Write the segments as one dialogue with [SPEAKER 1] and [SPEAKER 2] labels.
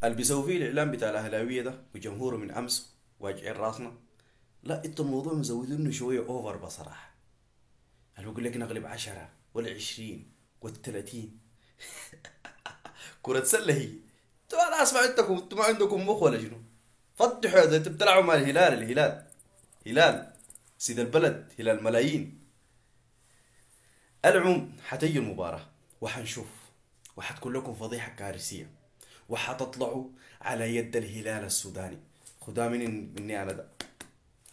[SPEAKER 1] اللي بيسوي فيه الاعلام بتاع الاهلاويه ده وجمهوره من امس واجعين راسنا. لا انتوا الموضوع مزودينه شويه اوفر بصراحه. اللي بيقول لك نغلب 10 وال20 وال30. كرة سلة هي. انتوا انا اسمع انتوا ما عندكم مخ ولا شنو؟ فتحوا يا زي انتوا بتلعبوا مع الهلال. هلال سيد البلد، هلال ملايين. العموم حتيجي المباراة وحنشوف، وحتكون لكم فضيحة كارثية، وحتطلعوا على يد الهلال السوداني. خدها مني انا ده.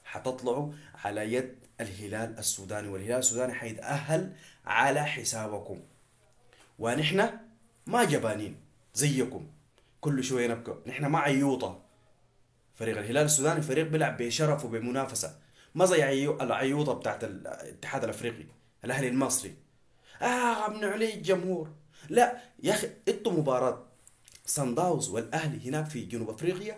[SPEAKER 1] حتطلعوا على يد الهلال السوداني، والهلال السوداني حيتأهل على حسابكم. ونحن ما جبانين زيكم كل شوية نبكى. نحن ما عيوطة. فريق الهلال السوداني فريق بيلعب بشرف وبمنافسة، ما زي العيوطة بتاعت الاتحاد الافريقي، الاهلي المصري. امنعوا عليه الجمهور. لا يا اخي، انتوا مباراة صن داونز والاهلي هناك في جنوب افريقيا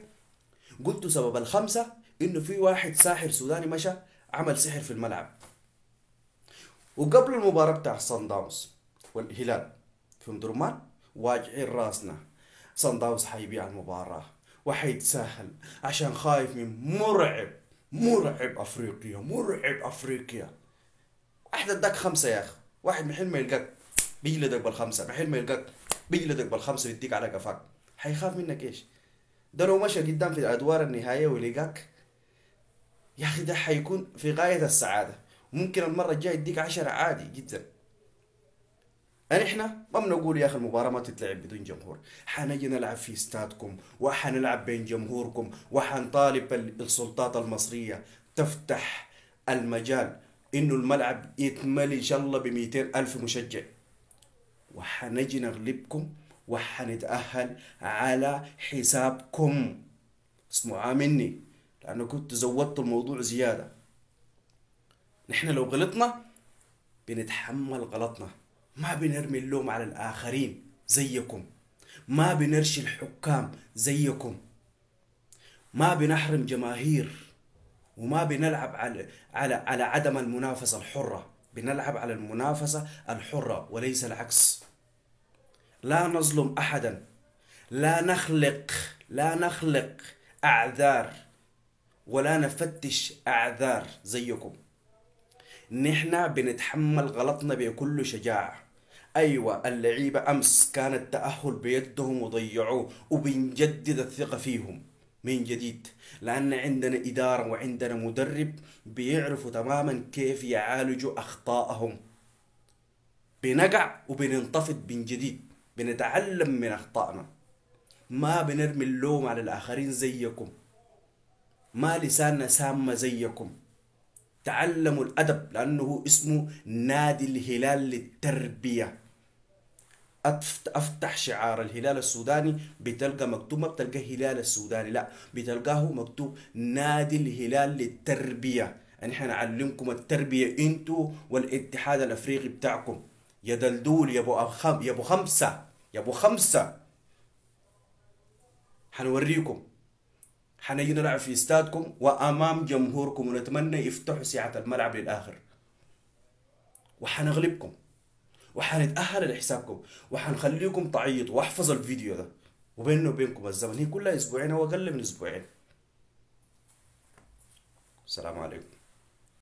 [SPEAKER 1] قلتوا سبب الخمسة انه في واحد ساحر سوداني مشى عمل سحر في الملعب. وقبل المباراة بتاع صن داونز والهلال في مدرمان واجعين راسنا صن داونز حيبيع المباراة وحيتسهل عشان خايف من مرعب افريقيا، مرعب افريقيا. واحد اداك خمسة يا اخي، واحد محل ما يلقاك بيجلدك بالخمسة، محل ما يلقاك بيجلدك بالخمسة ويديك على قفاك. حيخاف منك ايش؟ ده لو مشى قدام في الادوار النهائية ولقاك يا اخي ده حيكون في غاية السعادة. ممكن المرة الجاية يديك 10 عادي جدا. يعني احنا ما بنقول يا اخي المباراة ما تتلعب بدون جمهور، حنجي نلعب في استادكم وحنلعب بين جمهوركم، وحنطالب السلطات المصرية تفتح المجال انه الملعب يتملي ان شاء الله ب200 الف مشجع، وحنجي نغلبكم وحنتأهل على حسابكم. اسمعوا مني، لانه كنت زودت الموضوع زيادة. نحن لو غلطنا بنتحمل غلطنا، ما بنرمي اللوم على الآخرين زيكم، ما بنرشي الحكام زيكم، ما بنحرم جماهير، وما بنلعب على عدم المنافسة الحرة. بنلعب على المنافسة الحرة وليس العكس. لا نظلم أحدا، لا نخلق أعذار، ولا نفتش أعذار زيكم. نحن بنتحمل غلطنا بكل شجاعة. أيوة اللعيبة أمس كان التأهل بيدهم وضيعوه، وبنجدد الثقة فيهم من جديد، لأن عندنا إدارة وعندنا مدرب بيعرفوا تماما كيف يعالجوا أخطائهم. بنقع وبننتفض من جديد، بنتعلم من أخطائنا، ما بنرمي اللوم على الآخرين زيكم، ما لساننا سامة زيكم. تعلموا الأدب، لأنه اسمه نادي الهلال للتربية. أفتح شعار الهلال السوداني بتلقى مكتوب، ما بتلقى هلال السوداني، لا بتلقاه مكتوب نادي الهلال للتربية. يعني احنا نعلمكم التربية انتوا والاتحاد الافريقي بتاعكم. يا دلدول يا ابو خمسة، يا ابو خمسة. حنوريكم، حنجي نلعب في استادكم وامام جمهوركم، ونتمنى يفتحوا سعة الملعب للاخر، وحنغلبكم وحنتأهل لحسابكم، وحنخليكم تعيطوا. واحفظ الفيديو ده، وبينه وبينكم الزمن هي كلها اسبوعين او اقل من اسبوعين. السلام عليكم.